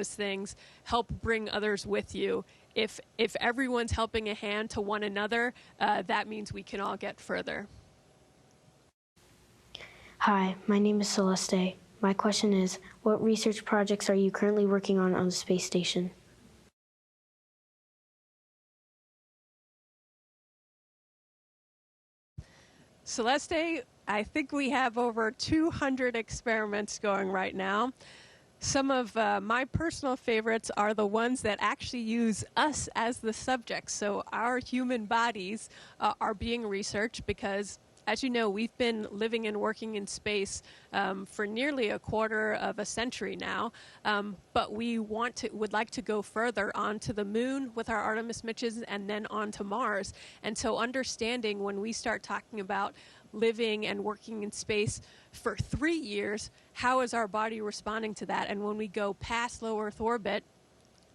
things, help bring others with you. If everyone's helping a hand to one another, that means we can all get further. Hi, my name is Celeste. My question is, what research projects are you currently working on the space station? Celeste, I think we have over 200 experiments going right now. Some of my personal favorites are the ones that actually use us as the subjects. So our human bodies are being researched because, as you know, we've been living and working in space for nearly a quarter of a century now, but we would like to go further onto the moon with our Artemis missions and then onto Mars. And so understanding when we start talking about living and working in space for 3 years, how is our body responding to that? And when we go past low Earth orbit,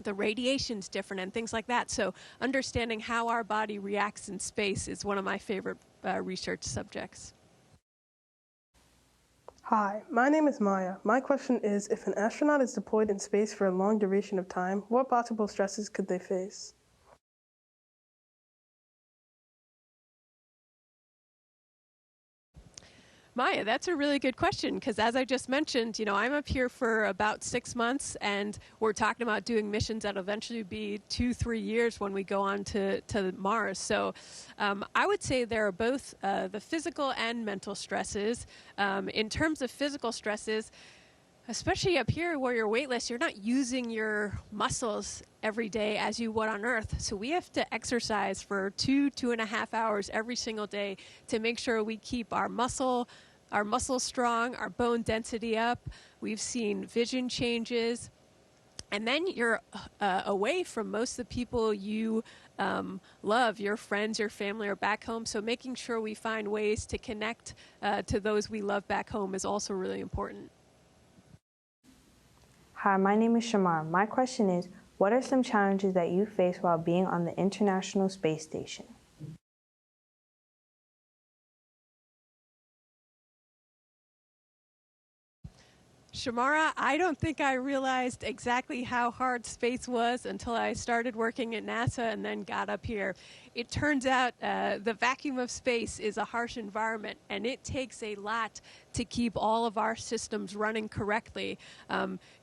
the radiation's different and things like that. So understanding how our body reacts in space is one of my favorite research subjects. Hi, my name is Maya. My question is, if an astronaut is deployed in space for a long duration of time, what possible stresses could they face? Maya, that's a really good question because, as I just mentioned, I'm up here for about 6 months, and we're talking about doing missions that'll eventually be 2-3 years when we go on to Mars. So I would say there are both the physical and mental stresses. In terms of physical stresses, especially up here where you're weightless, you're not using your muscles every day as you would on Earth. So we have to exercise for 2.5 hours every single day to make sure we keep our muscles strong, our bone density up. We've seen vision changes. And then you're away from most of the people you love, your friends, your family are back home. So making sure we find ways to connect to those we love back home is also really important. Hi, my name is Shamar. My question is, what are some challenges that you face while being on the International Space Station? Shamara, I don't think I realized exactly how hard space was until I started working at NASA and then got up here. It turns out the vacuum of space is a harsh environment, and it takes a lot to keep all of our systems running correctly.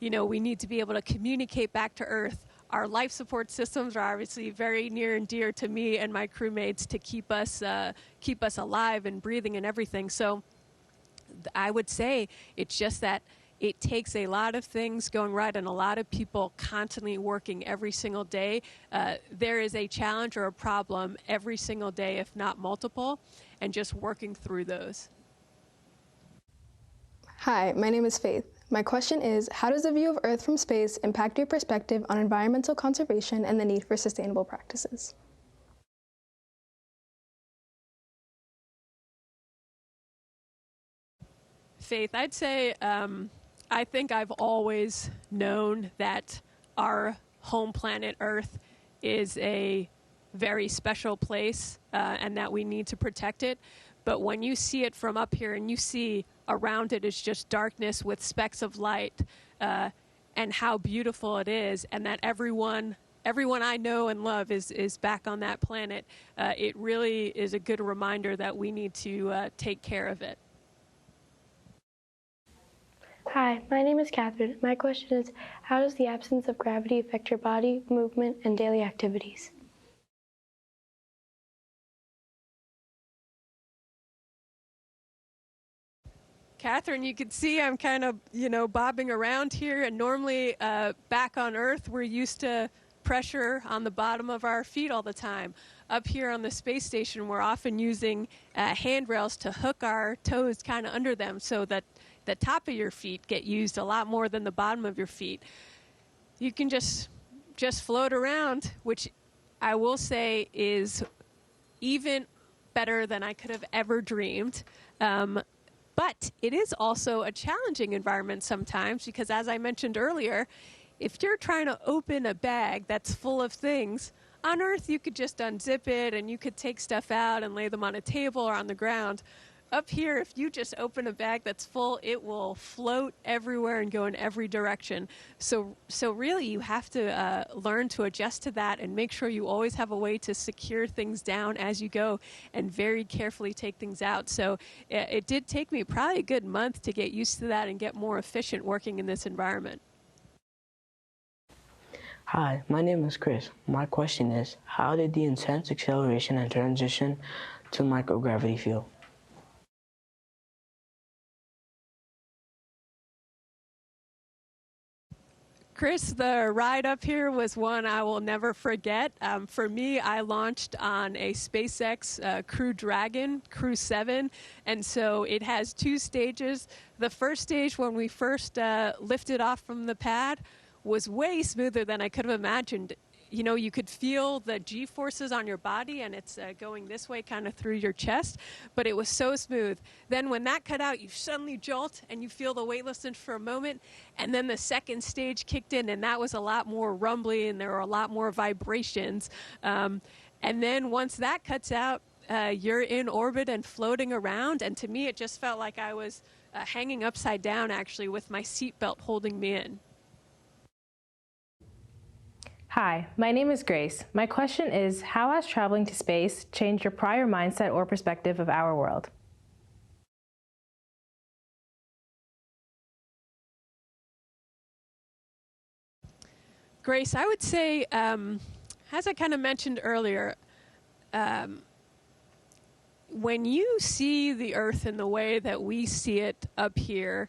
We need to be able to communicate back to Earth. Our life support systems are obviously very near and dear to me and my crewmates to keep us alive and breathing and everything. So I would say it's just that it takes a lot of things going right and a lot of people constantly working every single day. There is a challenge or a problem every single day, if not multiple, and just working through those. Hi, my name is Faith. My question is, how does the view of Earth from space impact your perspective on environmental conservation and the need for sustainable practices? Faith, I'd say I think I've always known that our home planet Earth is a very special place and that we need to protect it. But when you see it from up here and you see around it is just darkness with specks of light and how beautiful it is, and that everyone I know and love is back on that planet, it really is a good reminder that we need to take care of it. Hi, my name is Catherine. My question is, how does the absence of gravity affect your body, movement, and daily activities? Catherine, you can see I'm kind of, bobbing around here, and normally back on Earth, we're used to pressure on the bottom of our feet all the time. Up here on the space station, we're often using handrails to hook our toes kind of under them so that the top of your feet get used a lot more than the bottom of your feet. You can just float around, which I will say is even better than I could have ever dreamed. But it is also a challenging environment sometimes because, as I mentioned earlier, if you're trying to open a bag that's full of things, on Earth you could just unzip it and you could take stuff out and lay them on a table or on the ground. up here, if you just open a bag that's full, it will float everywhere and go in every direction. So really you have to learn to adjust to that and make sure you always have a way to secure things down as you go and very carefully take things out. So it did take me probably a good month to get used to that and get more efficient working in this environment. Hi, my name is Chris. My question is, how did the intense acceleration and transition to microgravity feel? Chris, the ride up here was one I will never forget. For me, I launched on a SpaceX Crew Dragon, Crew 7, and so it has 2 stages. The first stage, when we first lifted off from the pad, was way smoother than I could have imagined. You know, you could feel the G-forces on your body, and it's going this way kind of through your chest, but it was so smooth. Then when that cut out, you suddenly jolt, and you feel the weightlessness for a moment, and then the second stage kicked in, and that was a lot more rumbly, and there were a lot more vibrations. And then once that cuts out, you're in orbit and floating around, and to me, it just felt like I was hanging upside down, actually, with my seatbelt holding me in. Hi, my name is Grace. My question is, how has traveling to space changed your prior mindset or perspective of our world? Grace, I would say, as I kind of mentioned earlier, when you see the Earth in the way that we see it up here,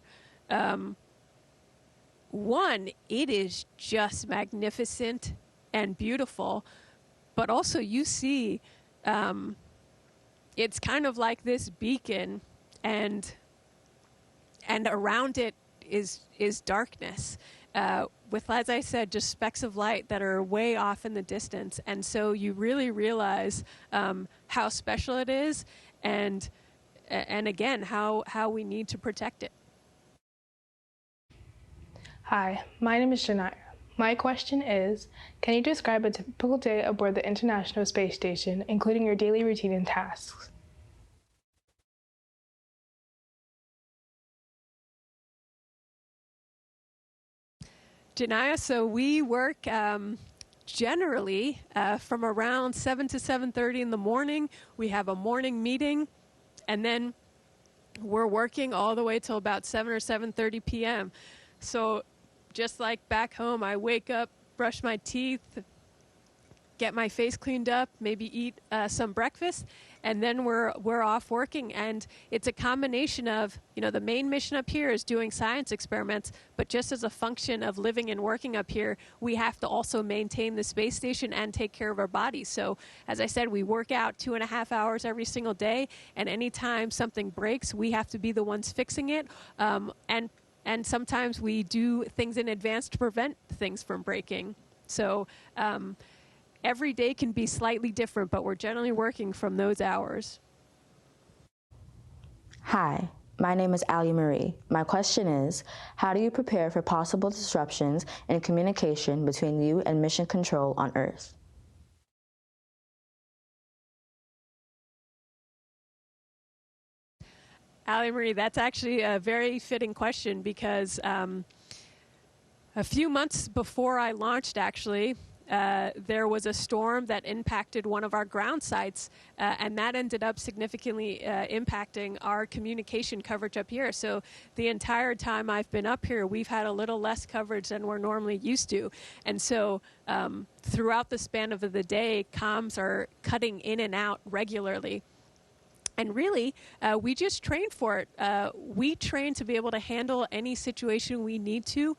one, it is just magnificent and beautiful, but also you see it's kind of like this beacon, and around it is darkness, with, as I said, just specks of light that are way off in the distance. And so you really realize how special it is, and again, how we need to protect it. Hi, my name is Janaya. My question is, can you describe a typical day aboard the International Space Station, including your daily routine and tasks? Janaya, so we work generally from around 7 to 7:30 in the morning. We have a morning meeting, and then we're working all the way till about 7 or 7:30 p.m. So just like back home, I wake up, brush my teeth, get my face cleaned up, maybe eat some breakfast, and then we're off working. And it's a combination of, you know, the main mission up here is doing science experiments, but just as a function of living and working up here, we have to also maintain the space station and take care of our bodies. So as I said, we work out 2.5 hours every single day, and anytime something breaks, we have to be the ones fixing it. And sometimes we do things in advance to prevent things from breaking. So every day can be slightly different, but we're generally working from those hours. Hi, my name is Allie Marie. My question is, how do you prepare for possible disruptions in communication between you and mission control on Earth? Allie Marie, that's actually a very fitting question, because a few months before I launched, actually, there was a storm that impacted one of our ground sites, and that ended up significantly impacting our communication coverage up here. So the entire time I've been up here, we've had a little less coverage than we're normally used to. And so throughout the span of the day, comms are cutting in and out regularly. And really, we just train for it. We train to be able to handle any situation we need to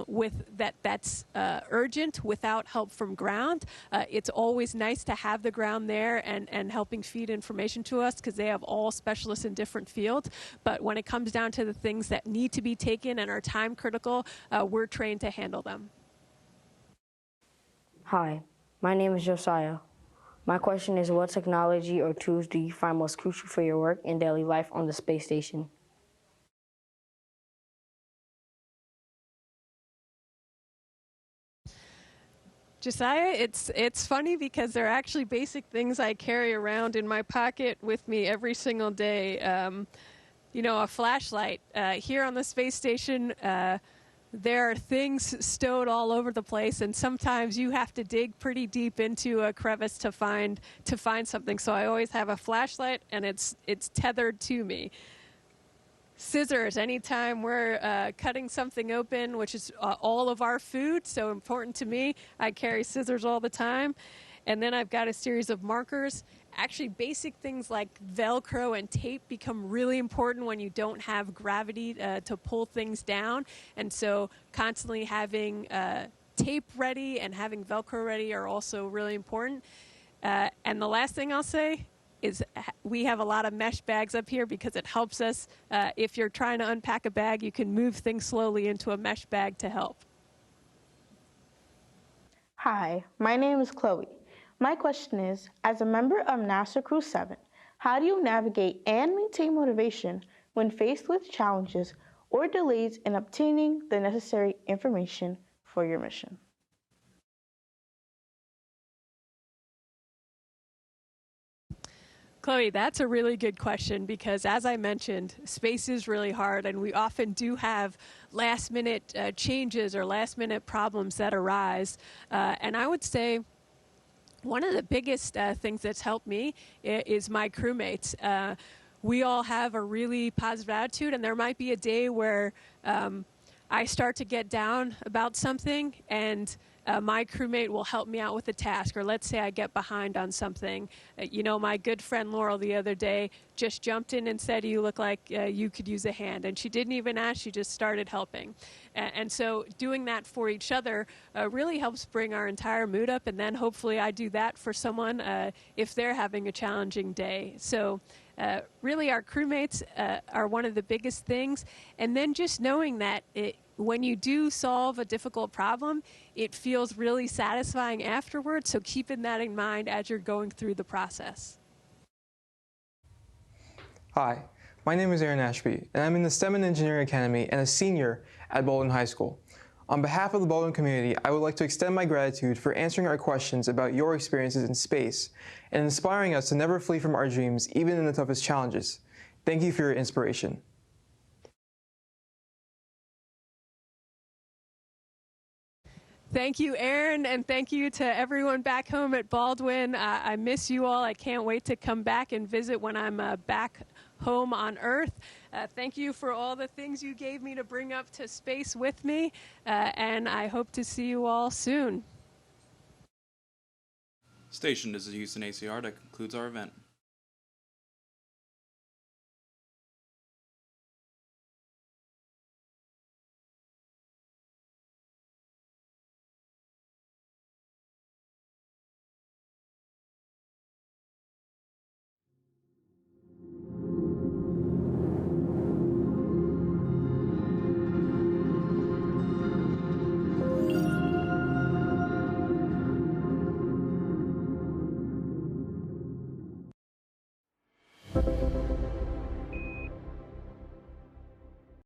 with that's urgent without help from ground. It's always nice to have the ground there and helping feed information to us, because they have all specialists in different fields. But when it comes down to the things that need to be taken and are time critical, we're trained to handle them. Hi, my name is Josiah. My question is, what technology or tools do you find most crucial for your work and daily life on the space station? Josiah, it's funny because they're actually basic things I carry around in my pocket with me every single day. You know, a flashlight. Here on the space station, there are things stowed all over the place, and sometimes you have to dig pretty deep into a crevice to find something. So I always have a flashlight, and it's tethered to me. Scissors, anytime we're cutting something open, which is all of our food, so important to me, I carry scissors all the time. And then I've got a series of markers. Actually, basic things like Velcro and tape become really important when you don't have gravity to pull things down. And so constantly having tape ready and having Velcro ready are also really important. And the last thing I'll say is we have a lot of mesh bags up here because it helps us. If you're trying to unpack a bag, you can move things slowly into a mesh bag to help. Hi, my name is Chloe. My question is, as a member of NASA Crew 7, how do you navigate and maintain motivation when faced with challenges or delays in obtaining the necessary information for your mission? Chloe, that's a really good question because, as I mentioned, space is really hard, and we often do have last-minute changes or last-minute problems that arise. And I would say one of the biggest things that's helped me is my crewmates. We all have a really positive attitude, and there might be a day where I start to get down about something, and my crewmate will help me out with a task, or let's say I get behind on something. You know, my good friend Laurel the other day just jumped in and said, "You look like you could use a hand," and she didn't even ask, she just started helping. And so doing that for each other really helps bring our entire mood up, and then hopefully I do that for someone if they're having a challenging day. So really our crewmates are one of the biggest things, and then just knowing that when you do solve a difficult problem, it feels really satisfying afterwards, so keeping that in mind as you're going through the process. Hi, my name is Aaron Ashby, and I'm in the STEM and Engineering Academy and a senior at Baldwin High School. On behalf of the Baldwin community, I would like to extend my gratitude for answering our questions about your experiences in space and inspiring us to never flee from our dreams, even in the toughest challenges. Thank you for your inspiration. Thank you, Aaron, and thank you to everyone back home at Baldwin. I miss you all. I can't wait to come back and visit when I'm back home on Earth. Thank you for all the things you gave me to bring up to space with me, and I hope to see you all soon. Station, this is Houston ACR. That concludes our event.